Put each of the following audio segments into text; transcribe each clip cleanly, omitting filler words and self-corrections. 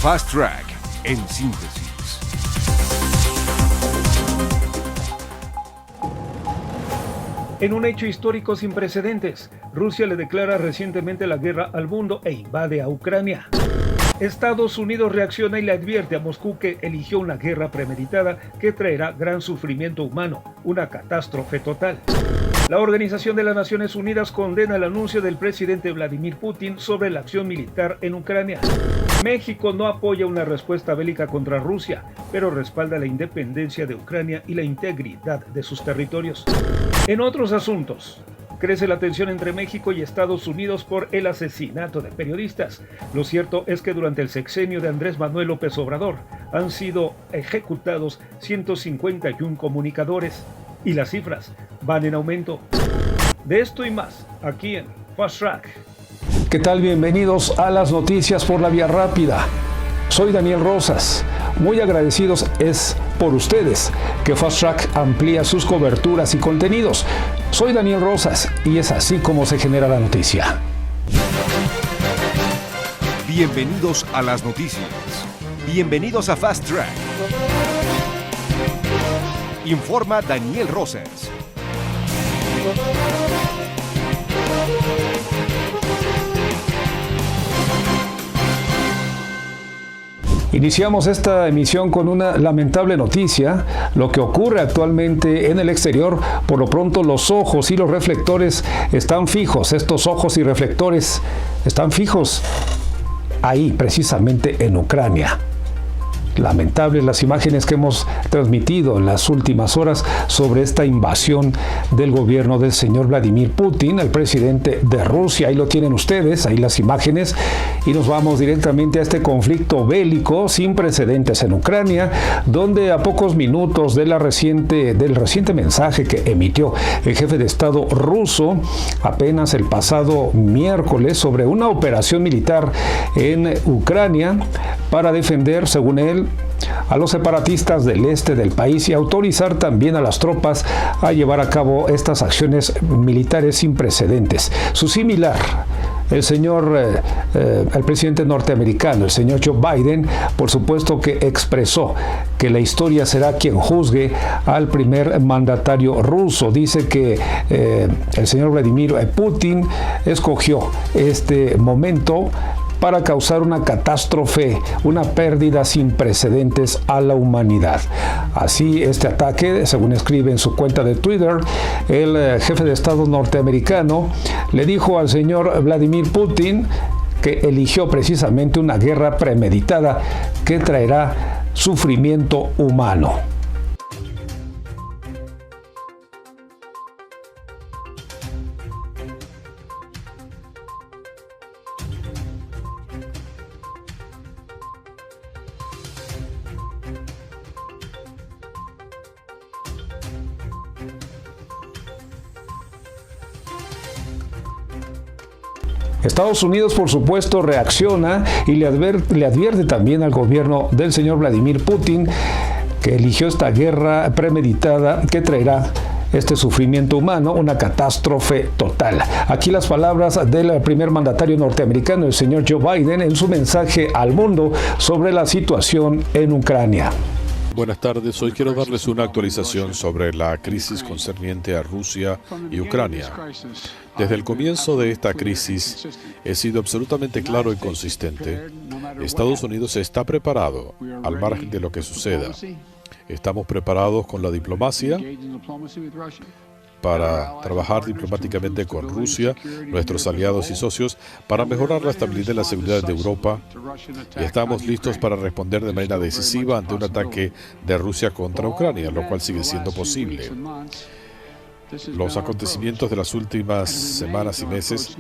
Fast Track en síntesis. En un hecho histórico sin precedentes, Rusia le declara recientemente la guerra al mundo e invade a Ucrania. Estados Unidos reacciona y le advierte a Moscú que eligió una guerra premeditada que traerá gran sufrimiento humano, una catástrofe total. La Organización de las Naciones Unidas condena el anuncio del presidente Vladimir Putin sobre la acción militar en Ucrania. México no apoya una respuesta bélica contra Rusia, pero respalda la independencia de Ucrania y la integridad de sus territorios. En otros asuntos, crece la tensión entre México y Estados Unidos por el asesinato de periodistas. Lo cierto es que durante el sexenio de Andrés Manuel López Obrador han sido ejecutados 151 comunicadores y las cifras van en aumento. De esto y más, aquí en Fast Track. ¿Qué tal? Bienvenidos a las noticias por la vía rápida. Soy Daniel Rosas. Muy agradecidos es por ustedes que Fast Track amplía sus coberturas y contenidos. Soy Daniel Rosas y es así como se genera la noticia. Bienvenidos a las noticias. Bienvenidos a Fast Track. Informa Daniel Rosas. Iniciamos esta emisión con una lamentable noticia, lo que ocurre actualmente en el exterior. Por lo pronto los ojos y los reflectores están fijos, estos ojos y reflectores están fijos ahí precisamente en Ucrania. Lamentables las imágenes que hemos transmitido en las últimas horas sobre esta invasión del gobierno del señor Vladimir Putin, el presidente de Rusia. Ahí lo tienen ustedes, ahí las imágenes, y nos vamos directamente a este conflicto bélico sin precedentes en Ucrania, donde a pocos minutos del reciente mensaje que emitió el jefe de Estado ruso apenas el pasado miércoles sobre una operación militar en Ucrania para defender, según él, a los separatistas del este del país y autorizar también a las tropas a llevar a cabo estas acciones militares sin precedentes. Su similar, el presidente norteamericano, el señor Joe Biden, por supuesto que expresó que la historia será quien juzgue al primer mandatario ruso. Dice que el señor Vladimir Putin escogió este momento para causar una catástrofe, una pérdida sin precedentes a la humanidad. Así, este ataque, según escribe en su cuenta de Twitter, el jefe de Estado norteamericano le dijo al señor Vladimir Putin que eligió precisamente una guerra premeditada que traerá sufrimiento humano. Estados Unidos, por supuesto, reacciona y le advierte también al gobierno del señor Vladimir Putin que eligió esta guerra premeditada que traerá este sufrimiento humano, una catástrofe total. Aquí las palabras del primer mandatario norteamericano, el señor Joe Biden, en su mensaje al mundo sobre la situación en Ucrania. Buenas tardes, hoy quiero darles una actualización sobre la crisis concerniente a Rusia y Ucrania. Desde el comienzo de esta crisis he sido absolutamente claro y consistente. Estados Unidos está preparado al margen de lo que suceda. Estamos preparados con la diplomacia para trabajar diplomáticamente con Rusia, nuestros aliados y socios, para mejorar la estabilidad y la seguridad de Europa. Y estamos listos para responder de manera decisiva ante un ataque de Rusia contra Ucrania, lo cual sigue siendo posible. Los acontecimientos de las últimas semanas y meses,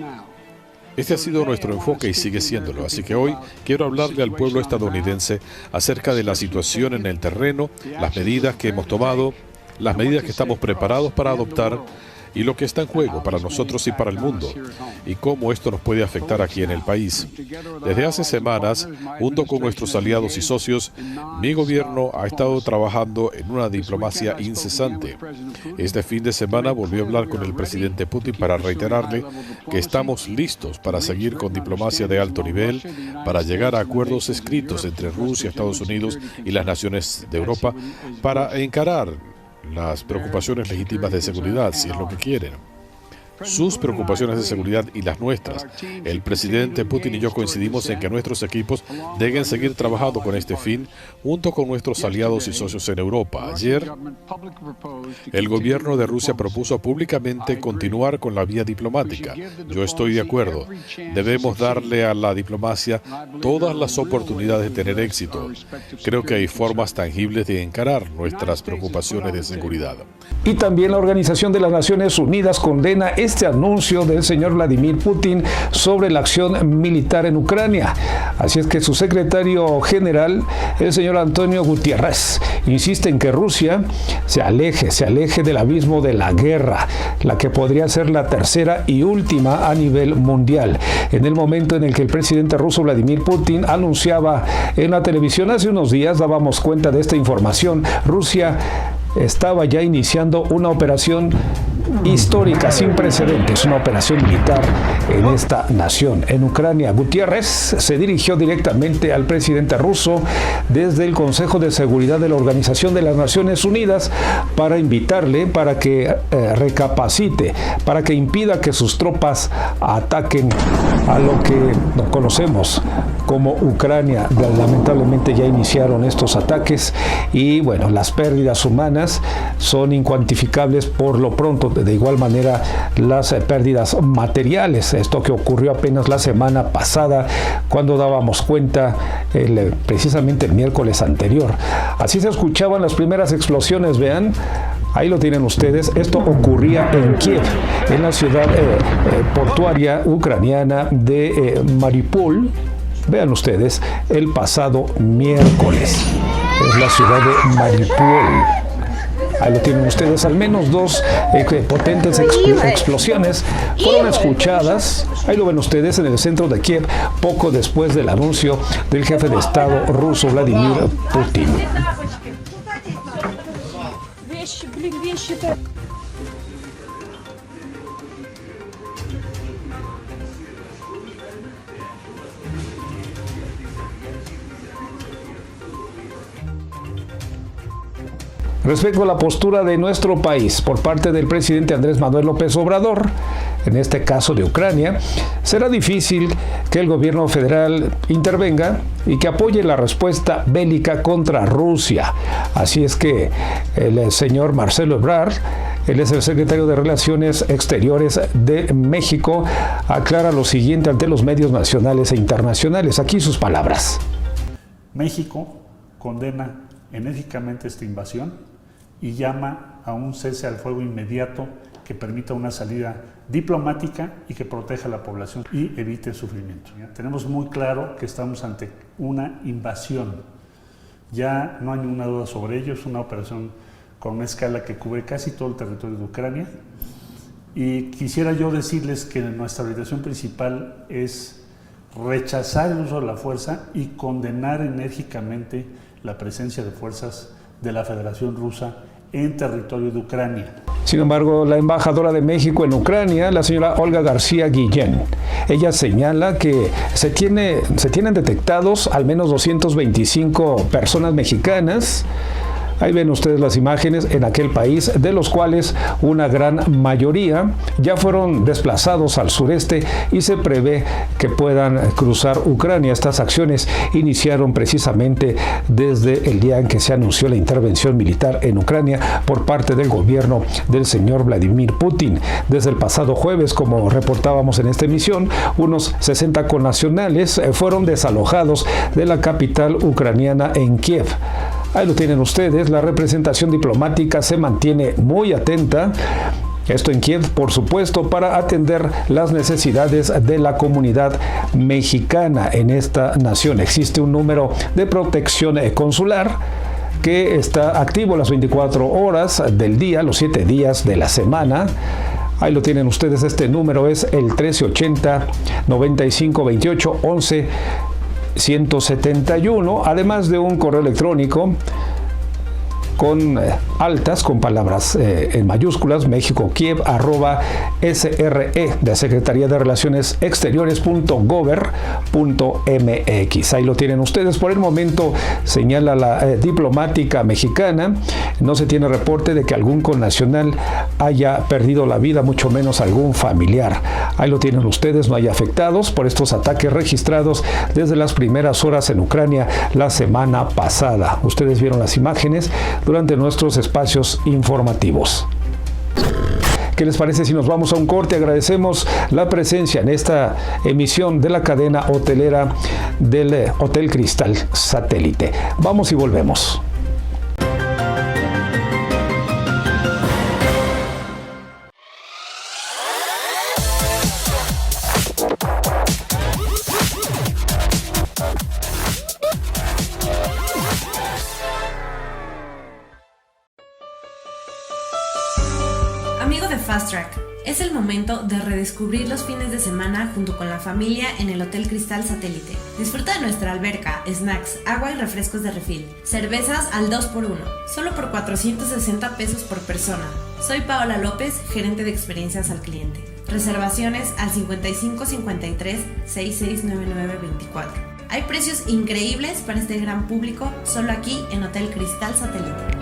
este ha sido nuestro enfoque y sigue siéndolo. Así que hoy quiero hablarle al pueblo estadounidense acerca de la situación en el terreno, las medidas que hemos tomado, las medidas que estamos preparados para adoptar y lo que está en juego para nosotros y para el mundo, y cómo esto nos puede afectar aquí en el país. Desde hace semanas, junto con nuestros aliados y socios, mi gobierno ha estado trabajando en una diplomacia incesante. Este fin de semana volví a hablar con el presidente Putin para reiterarle que estamos listos para seguir con diplomacia de alto nivel, para llegar a acuerdos escritos entre Rusia, Estados Unidos y las naciones de Europa, para encarar las preocupaciones legítimas de seguridad, si es lo que quieren. Sus preocupaciones de seguridad y las nuestras. El presidente Putin y yo coincidimos en que nuestros equipos deben seguir trabajando con este fin junto con nuestros aliados y socios en Europa. Ayer, el gobierno de Rusia propuso públicamente continuar con la vía diplomática. Yo estoy de acuerdo. Debemos darle a la diplomacia todas las oportunidades de tener éxito. Creo que hay formas tangibles de encarar nuestras preocupaciones de seguridad. Y también la Organización de las Naciones Unidas condena este anuncio del señor Vladimir Putin sobre la acción militar en Ucrania. Así es que su secretario general, el señor Antonio Guterres, insiste en que Rusia se aleje del abismo de la guerra, la que podría ser la tercera y última a nivel mundial. En el momento en el que el presidente ruso Vladimir Putin anunciaba en la televisión hace unos días, dábamos cuenta de esta información, Rusia estaba ya iniciando una operación histórica, sin precedentes, una operación militar en esta nación, en Ucrania. Gutiérrez se dirigió directamente al presidente ruso desde el Consejo de Seguridad de la Organización de las Naciones Unidas para invitarle para que recapacite, para que impida que sus tropas ataquen a lo que conocemos como Ucrania. Lamentablemente ya iniciaron estos ataques y bueno, las pérdidas humanas son incuantificables por lo pronto. De igual manera, las pérdidas materiales, esto que ocurrió apenas la semana pasada, cuando dábamos cuenta precisamente el miércoles anterior. Así se escuchaban las primeras explosiones, vean, ahí lo tienen ustedes. Esto ocurría en Kiev, en la ciudad portuaria ucraniana de Mariupol. Vean ustedes, el pasado miércoles. Es la ciudad de Mariupol. Ahí lo tienen ustedes, al menos dos potentes explosiones fueron escuchadas, ahí lo ven ustedes, en el centro de Kiev, poco después del anuncio del jefe de Estado ruso Vladimir Putin. Respecto a la postura de nuestro país por parte del presidente Andrés Manuel López Obrador, en este caso de Ucrania, será difícil que el gobierno federal intervenga y que apoye la respuesta bélica contra Rusia. Así es que el señor Marcelo Ebrard, él es el secretario de Relaciones Exteriores de México, aclara lo siguiente ante los medios nacionales e internacionales. Aquí sus palabras. México condena enérgicamente esta invasión y llama a un cese al fuego inmediato que permita una salida diplomática y que proteja a la población y evite el sufrimiento. Tenemos muy claro que estamos ante una invasión. Ya no hay ninguna duda sobre ello, es una operación con una escala que cubre casi todo el territorio de Ucrania. Y quisiera yo decirles que nuestra orientación principal es rechazar el uso de la fuerza y condenar enérgicamente la presencia de fuerzas de la Federación Rusa en territorio de Ucrania. Sin embargo, la embajadora de México en Ucrania, la señora Olga García Guillén, ella señala que se tienen detectados al menos 225 personas mexicanas. Ahí ven ustedes las imágenes en aquel país, de los cuales una gran mayoría ya fueron desplazados al sureste y se prevé que puedan cruzar Ucrania. Estas acciones iniciaron precisamente desde el día en que se anunció la intervención militar en Ucrania por parte del gobierno del señor Vladimir Putin. Desde el pasado jueves, como reportábamos en esta emisión, unos 60 connacionales fueron desalojados de la capital ucraniana en Kiev. Ahí lo tienen ustedes, la representación diplomática se mantiene muy atenta, esto en Kiev, por supuesto, para atender las necesidades de la comunidad mexicana en esta nación. Existe un número de protección consular que está activo las 24 horas del día, los 7 días de la semana. Ahí lo tienen ustedes, este número es el 1380-9528-11-171, además de un correo electrónico con altas, con palabras en mayúsculas, mexicokiev@SRE de Secretaría de Relaciones Exteriores.gover.mx. Ahí lo tienen ustedes. Por el momento, señala la diplomática mexicana, no se tiene reporte de que algún connacional haya perdido la vida, mucho menos algún familiar. Ahí lo tienen ustedes, no hay afectados por estos ataques registrados desde las primeras horas en Ucrania la semana pasada. Ustedes vieron las imágenes durante nuestros espacios informativos. ¿Qué les parece si nos vamos a un corte? Agradecemos la presencia en esta emisión de la cadena hotelera del Hotel Cristal Satélite. Vamos y volvemos. Amigo de Fast Track, es el momento de redescubrir los fines de semana junto con la familia en el Hotel Cristal Satélite. Disfruta de nuestra alberca, snacks, agua y refrescos de refil, cervezas al 2x1, solo por 460 pesos por persona. Soy Paola López, gerente de experiencias al cliente. Reservaciones al 55 53 66 99 24. Hay precios increíbles para este gran público, solo aquí en Hotel Cristal Satélite.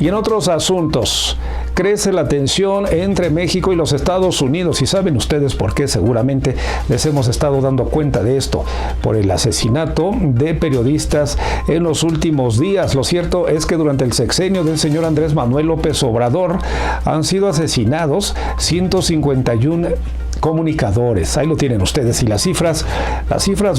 Y en otros asuntos, crece la tensión entre México y los Estados Unidos. Y saben ustedes por qué, seguramente les hemos estado dando cuenta de esto, por el asesinato de periodistas en los últimos días. Lo cierto es que durante el sexenio del señor Andrés Manuel López Obrador han sido asesinados 151 comunicadores. Ahí lo tienen ustedes. Y las cifras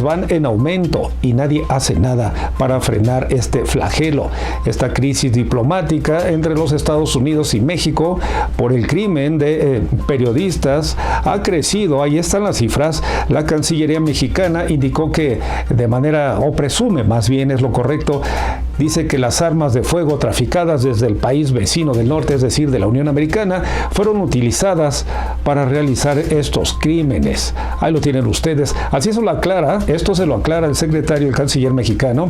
van en aumento y nadie hace nada para frenar este flagelo, esta crisis diplomática entre los Estados Unidos y México por el crimen de periodistas ha crecido. Ahí están las cifras. La Cancillería mexicana indicó que de manera, o presume más bien, es lo correcto, dice que las armas de fuego traficadas desde el país vecino del norte, es decir, de la Unión Americana, fueron utilizadas para realizar estos crímenes. Ahí lo tienen ustedes. Así se lo aclara el secretario, el canciller mexicano,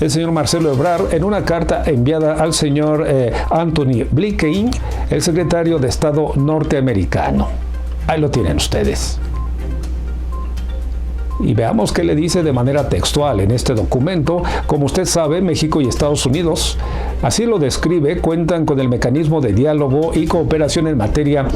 el señor Marcelo Ebrard, en una carta enviada al señor Anthony Blinken, el secretario de Estado norteamericano. Ahí lo tienen ustedes. Y veamos qué le dice de manera textual en este documento. Como usted sabe, México y Estados Unidos, así lo describe, cuentan con el mecanismo de diálogo y cooperación en materia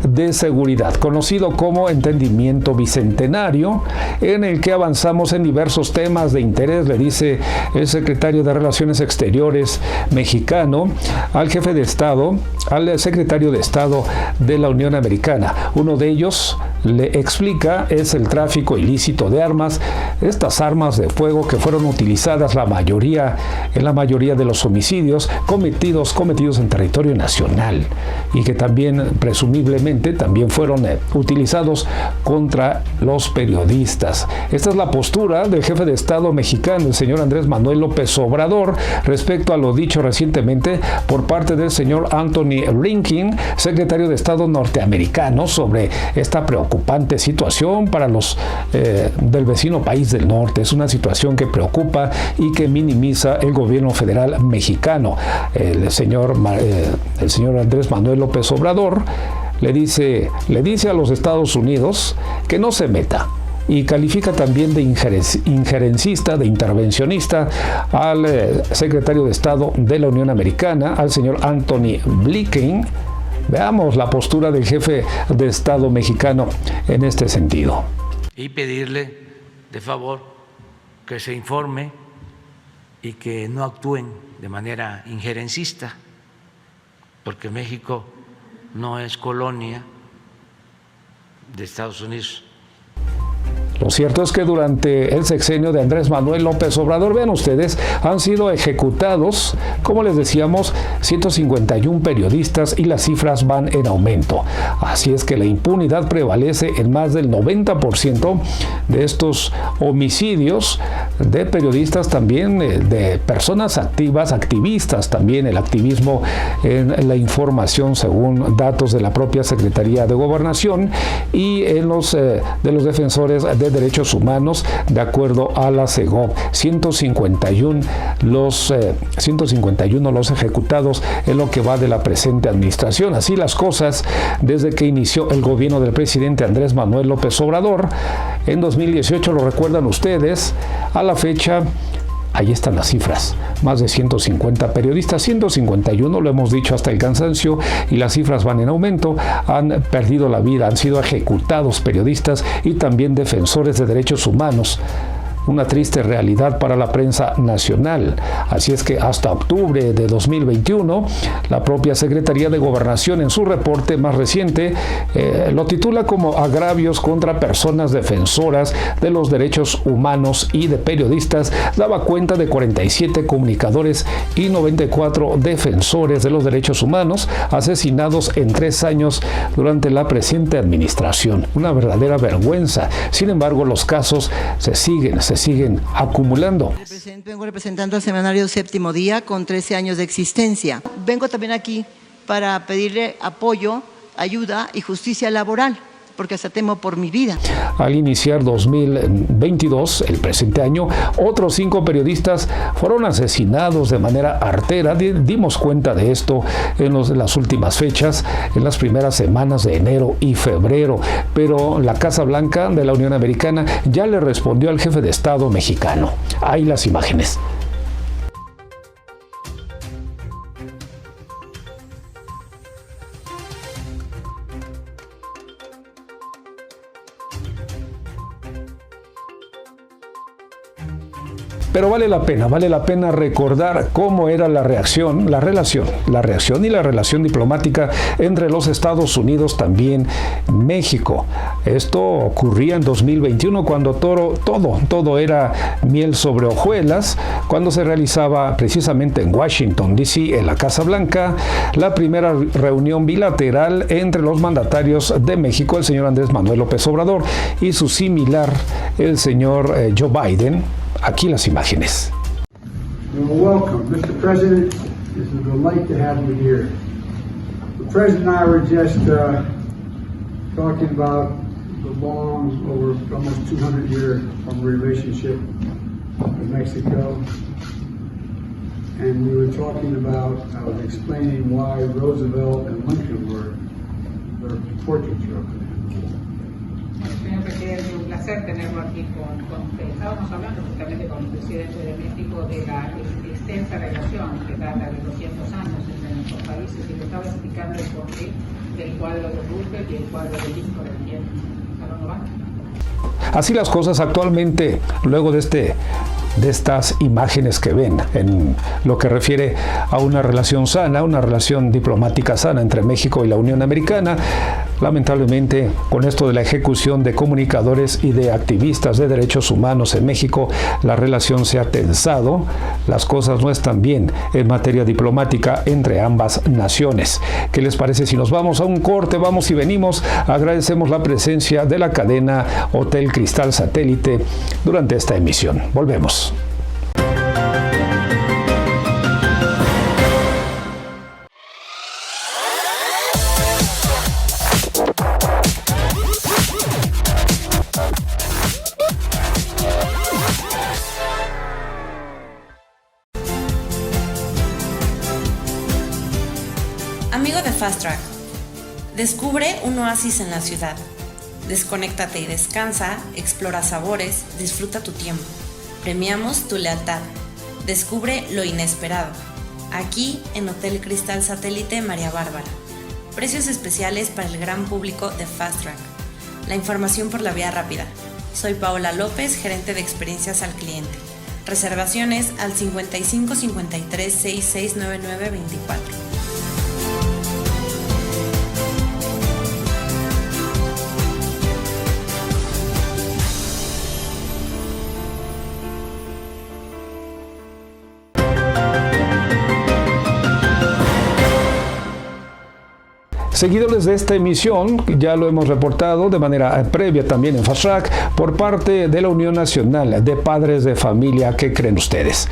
de seguridad, conocido como Entendimiento Bicentenario, en el que avanzamos en diversos temas de interés, le dice el secretario de Relaciones Exteriores mexicano al jefe de Estado, al secretario de Estado de la Unión Americana. Uno de ellos, le explica, es el tráfico ilícito de armas, estas armas de fuego que fueron utilizadas en la mayoría de los homicidios cometidos en territorio nacional y que también presumiblemente también fueron utilizados contra los periodistas. Esta es la postura del jefe de Estado mexicano, el señor Andrés Manuel López Obrador, respecto a lo dicho recientemente por parte del señor Anthony Blinken, secretario de Estado norteamericano, sobre esta preocupante situación para los del vecino país del norte. Es una situación que preocupa y que minimiza el gobierno federal mexicano. El señor Andrés Manuel López Obrador le dice a los Estados Unidos que no se meta, y califica también de injerencista, de intervencionista al secretario de Estado de la Unión Americana, al señor Anthony Blinken. Veamos la postura del jefe de Estado mexicano en este sentido. Y pedirle de favor que se informe y que no actúen de manera injerencista, porque México no es colonia de Estados Unidos. Lo cierto es que durante el sexenio de Andrés Manuel López Obrador, vean ustedes, han sido ejecutados, como les decíamos, 151 periodistas y las cifras van en aumento. Así es que la impunidad prevalece en más del 90% de estos homicidios de periodistas, también de personas activas, activistas también, el activismo en la información según datos de la propia Secretaría de Gobernación y en los de los defensores de derechos humanos, de acuerdo a la CEGOP. 151 los ejecutados en lo que va de la presente administración. Así las cosas desde que inició el gobierno del presidente Andrés Manuel López Obrador. En 2018, lo recuerdan ustedes, a la fecha, ahí están las cifras, más de 150 periodistas, 151, lo hemos dicho hasta el cansancio, y las cifras van en aumento, han perdido la vida, han sido ejecutados periodistas y también defensores de derechos humanos. Una triste realidad para la prensa nacional. Así es que hasta octubre de 2021, la propia Secretaría de Gobernación en su reporte más reciente lo titula como agravios contra personas defensoras de los derechos humanos y de periodistas. Daba cuenta de 47 comunicadores y 94 defensores de los derechos humanos asesinados en 3 años durante la presente administración. Una verdadera vergüenza. Sin embargo, los casos se siguen acumulando. Vengo representando al semanario Séptimo Día con 13 años de existencia. Vengo también aquí para pedirle apoyo, ayuda y justicia laboral, porque hasta temo por mi vida. Al iniciar 2022, el presente año, otros 5 periodistas fueron asesinados de manera artera. Dimos cuenta de esto en las últimas fechas, en las primeras semanas de enero y febrero. Pero la Casa Blanca de la Unión Americana ya le respondió al jefe de Estado mexicano. Ahí las imágenes. Pero vale la pena recordar cómo era la relación diplomática entre los Estados Unidos, también México. Esto ocurría en 2021 cuando todo era miel sobre hojuelas, cuando se realizaba precisamente en Washington, D.C., en la Casa Blanca, la primera reunión bilateral entre los mandatarios de México, el señor Andrés Manuel López Obrador, y su similar, el señor Joe Biden. Aquí las imágenes. Well, welcome, Mr. President. It's a delight to have you here. The President and I were just talking about the long, over almost 200-year relationship with Mexico. And we were talking about, I was explaining why Roosevelt and Lincoln were their portraits were up there. Señor presidente, es un placer tenerlo aquí con usted. Estábamos hablando justamente con el presidente de México de la extensa relación que data de 200 años entre nuestros países y le estaba explicando el porqué del cuadro de Roosevelt y el cuadro de Lincoln aquí en Salón Oval. Así las cosas actualmente, luego de estas imágenes que ven en lo que refiere a una relación sana, una relación diplomática sana entre México y la Unión Americana. Lamentablemente, con esto de la ejecución de comunicadores y de activistas de derechos humanos en México, la relación se ha tensado. Las cosas no están bien en materia diplomática entre ambas naciones. ¿Qué les parece si nos vamos a un corte? Vamos y venimos. Agradecemos la presencia de la cadena Hotel Cristal Satélite durante esta emisión. Volvemos. Amigo de Fast Track, descubre un oasis en la ciudad. Desconéctate y descansa, explora sabores, disfruta tu tiempo. Premiamos tu lealtad. Descubre lo inesperado. Aquí en Hotel Cristal Satélite María Bárbara. Precios especiales para el gran público de Fast Track. La información por la vía rápida. Soy Paola López, gerente de experiencias al cliente. Reservaciones al 55 53 66 99 24. Seguidores de esta emisión, ya lo hemos reportado de manera previa también en Fast Track, por parte de la Unión Nacional de Padres de Familia. ¿Qué creen ustedes?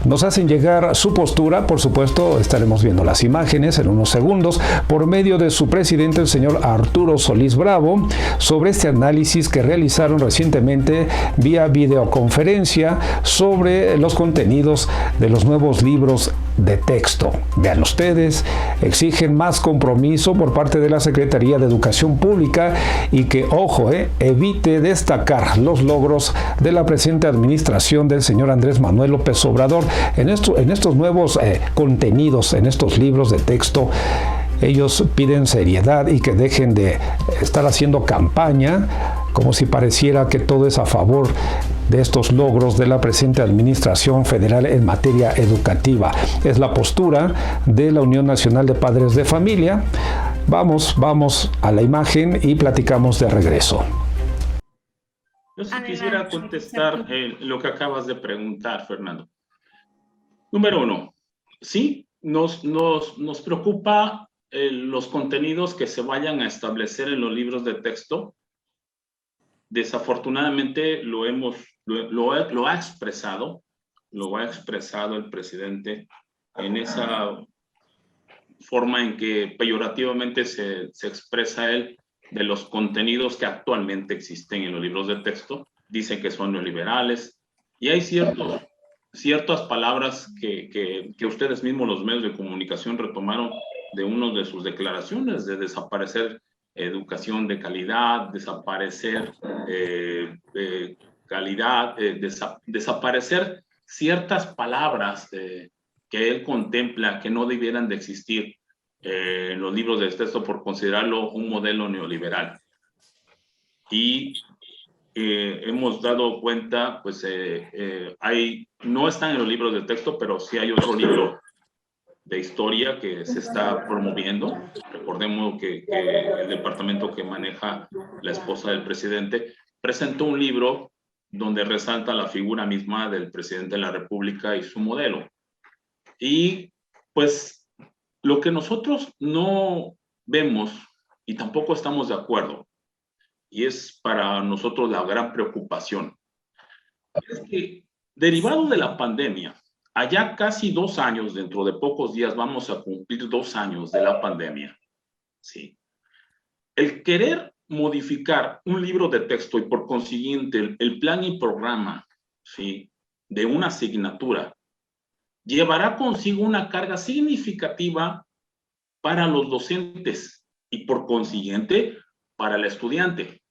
Nos hacen llegar su postura, por supuesto, estaremos viendo las imágenes en unos segundos, por medio de su presidente, el señor Arturo Solís Bravo, sobre este análisis que realizaron recientemente vía videoconferencia sobre los contenidos de los nuevos libros de texto. Vean ustedes, exigen más compromiso por parte de la Secretaría de Educación Pública y que, ojo, evite destacar los logros de la presente administración del señor Andrés Manuel López Obrador en estos nuevos contenidos, en estos libros de texto. Ellos piden seriedad y que dejen de estar haciendo campaña como si pareciera que todo es a favor de estos logros de la presente administración federal en materia educativa. Es la postura de la Unión Nacional de Padres de Familia. Vamos a la imagen y platicamos de regreso. Yo sí quisiera contestar lo que acabas de preguntar, Fernando. Número uno, sí, nos preocupa los contenidos que se vayan a establecer en los libros de texto. Desafortunadamente lo ha expresado el presidente en esa forma en que peyorativamente se expresa él de los contenidos que actualmente existen en los libros de texto. Dice que son neoliberales y hay ciertas palabras que ustedes mismos, los medios de comunicación, retomaron de una de sus declaraciones, de desaparecer educación de calidad, desaparecer desaparecer ciertas palabras que él contempla que no debieran de existir en los libros de texto por considerarlo un modelo neoliberal. Y hemos dado cuenta, pues no están en los libros de texto, pero sí hay otro libro de historia que se está promoviendo. Recordemos que el departamento que maneja la esposa del presidente presentó un libro donde resalta la figura misma del presidente de la República y su modelo. Y pues lo que nosotros no vemos y tampoco estamos de acuerdo, y es para nosotros la gran preocupación, es que derivado de la pandemia, allá casi 2 años, dentro de pocos días vamos a cumplir 2 años de la pandemia, ¿sí? El querer modificar un libro de texto y por consiguiente el plan y programa, ¿sí?, de una asignatura, llevará consigo una carga significativa para los docentes y por consiguiente para el estudiante.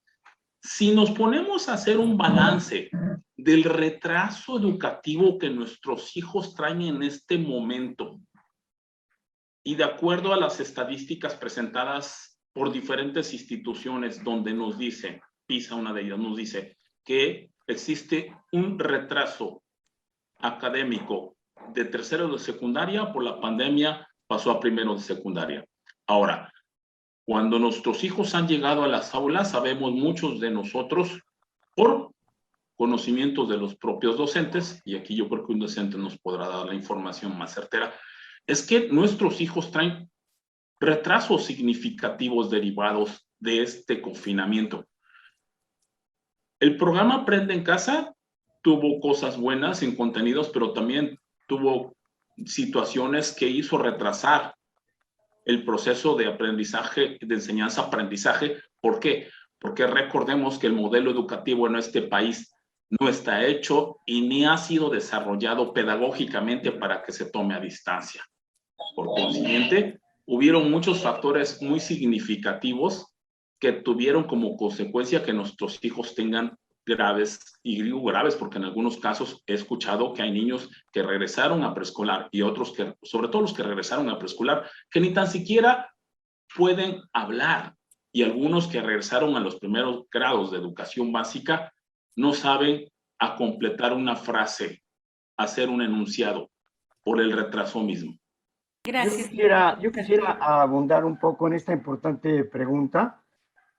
Si nos ponemos a hacer un balance del retraso educativo que nuestros hijos traen en este momento, y de acuerdo a las estadísticas presentadas por diferentes instituciones donde nos dice, PISA, una de ellas, nos dice que existe un retraso académico de tercero de secundaria, por la pandemia pasó a primero de secundaria. Ahora, cuando nuestros hijos han llegado a las aulas, sabemos muchos de nosotros, por conocimientos de los propios docentes, y aquí yo creo que un docente nos podrá dar la información más certera, es que nuestros hijos traen retrasos significativos derivados de este confinamiento. El programa Aprende en Casa tuvo cosas buenas en contenidos, pero también tuvo situaciones que hizo retrasar el proceso de aprendizaje, de enseñanza-aprendizaje. ¿Por qué? Porque recordemos que el modelo educativo en este país no está hecho y ni ha sido desarrollado pedagógicamente para que se tome a distancia. Por consiguiente, hubieron muchos factores muy significativos que tuvieron como consecuencia que nuestros hijos tengan graves, y digo graves porque en algunos casos he escuchado que hay niños que regresaron a preescolar y otros que, sobre todo los que regresaron a preescolar, que ni tan siquiera pueden hablar, y algunos que regresaron a los primeros grados de educación básica no saben a completar una frase, hacer un enunciado por el retraso mismo. Gracias. Yo quisiera abundar un poco en esta importante pregunta,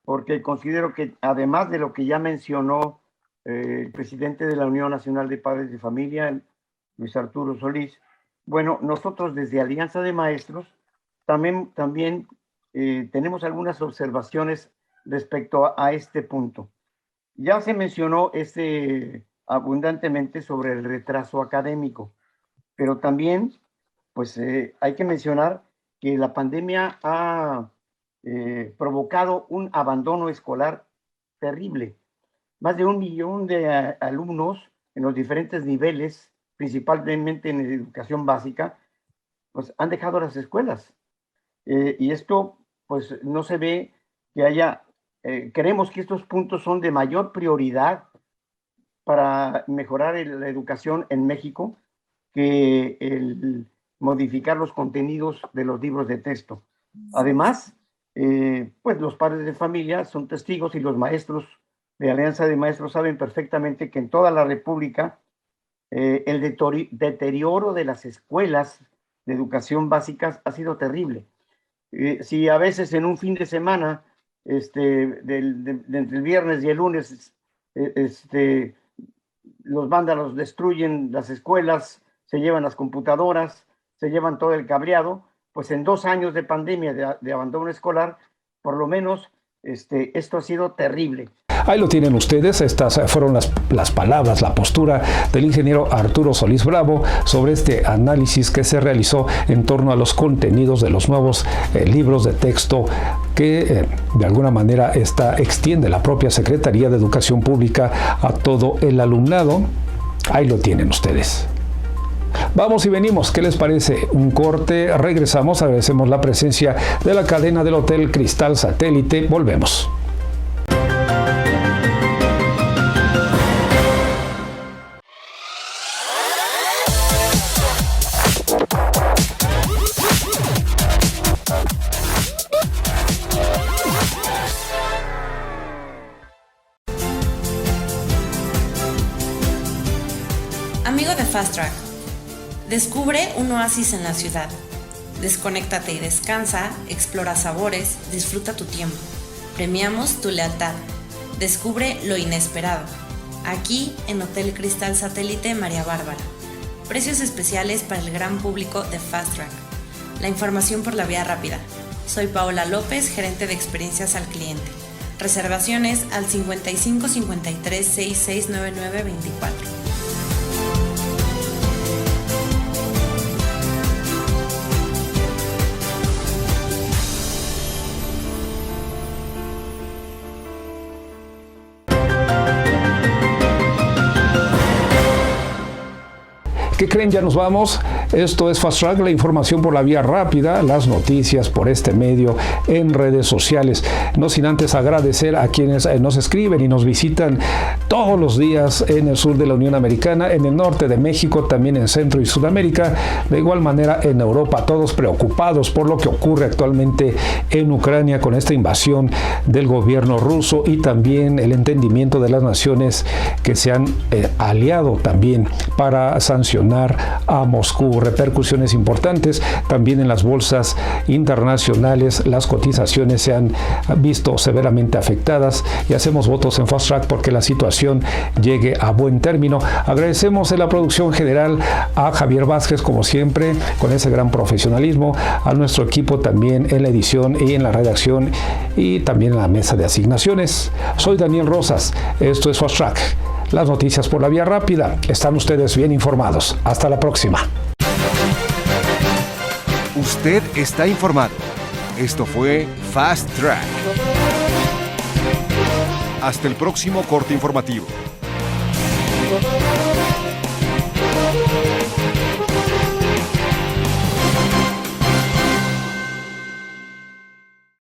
porque considero que además de lo que ya mencionó el presidente de la Unión Nacional de Padres de Familia, Luis Arturo Solís, bueno, nosotros desde Alianza de Maestros también tenemos algunas observaciones respecto a este punto. Ya se mencionó abundantemente sobre el retraso académico, pero también pues, hay que mencionar que la pandemia ha provocado un abandono escolar terrible. Más de 1 millón de alumnos en los diferentes niveles, principalmente en educación básica, pues han dejado las escuelas. Y esto pues no se ve que haya, creemos que estos puntos son de mayor prioridad para mejorar la educación en México que el modificar los contenidos de los libros de texto. Además, pues los padres de familia son testigos y los maestros de Alianza de Maestros saben perfectamente que en toda la República el deterioro de las escuelas de educación básica ha sido terrible. Si a veces en un fin de semana, entre el viernes y el lunes, los vándalos destruyen las escuelas, se llevan las computadoras, se llevan todo el cableado, pues en 2 años de pandemia de abandono escolar, por lo menos esto ha sido terrible. Ahí lo tienen ustedes, estas fueron las palabras, la postura del ingeniero Arturo Solís Bravo sobre este análisis que se realizó en torno a los contenidos de los nuevos libros de texto que de alguna manera extiende la propia Secretaría de Educación Pública a todo el alumnado. Ahí lo tienen ustedes. Vamos y venimos, ¿qué les parece? Un corte, regresamos, agradecemos la presencia de la cadena del Hotel Cristal Satélite, volvemos. Amigo de Fast Track, descubre un oasis en la ciudad. Desconéctate y descansa, explora sabores, disfruta tu tiempo. Premiamos tu lealtad. Descubre lo inesperado. Aquí en Hotel Cristal Satélite María Bárbara. Precios especiales para el gran público de Fast Track. La información por la vía rápida. Soy Paola López, gerente de experiencias al cliente. Reservaciones al 55 53 66 99 24. ¿Qué creen? Ya nos vamos. Esto es Fast Track, la información por la vía rápida, las noticias por este medio en redes sociales. No sin antes agradecer a quienes nos escriben y nos visitan todos los días en el sur de la Unión Americana, en el norte de México, también en Centro y Sudamérica, de igual manera en Europa, todos preocupados por lo que ocurre actualmente en Ucrania con esta invasión del gobierno ruso y también el entendimiento de las naciones que se han aliado también para sancionar a Moscú. Repercusiones importantes también en las bolsas internacionales. Las cotizaciones se han visto severamente afectadas y hacemos votos en Fast Track porque la situación llegue a buen término. Agradecemos en la producción general a Javier Vázquez, como siempre, con ese gran profesionalismo, a nuestro equipo también en la edición y en la redacción y también en la mesa de asignaciones. Soy Daniel Rosas, esto es Fast Track, las noticias por la vía rápida. Están ustedes bien informados. Hasta la próxima. Usted está informado. Esto fue Fast Track. Hasta el próximo corte informativo.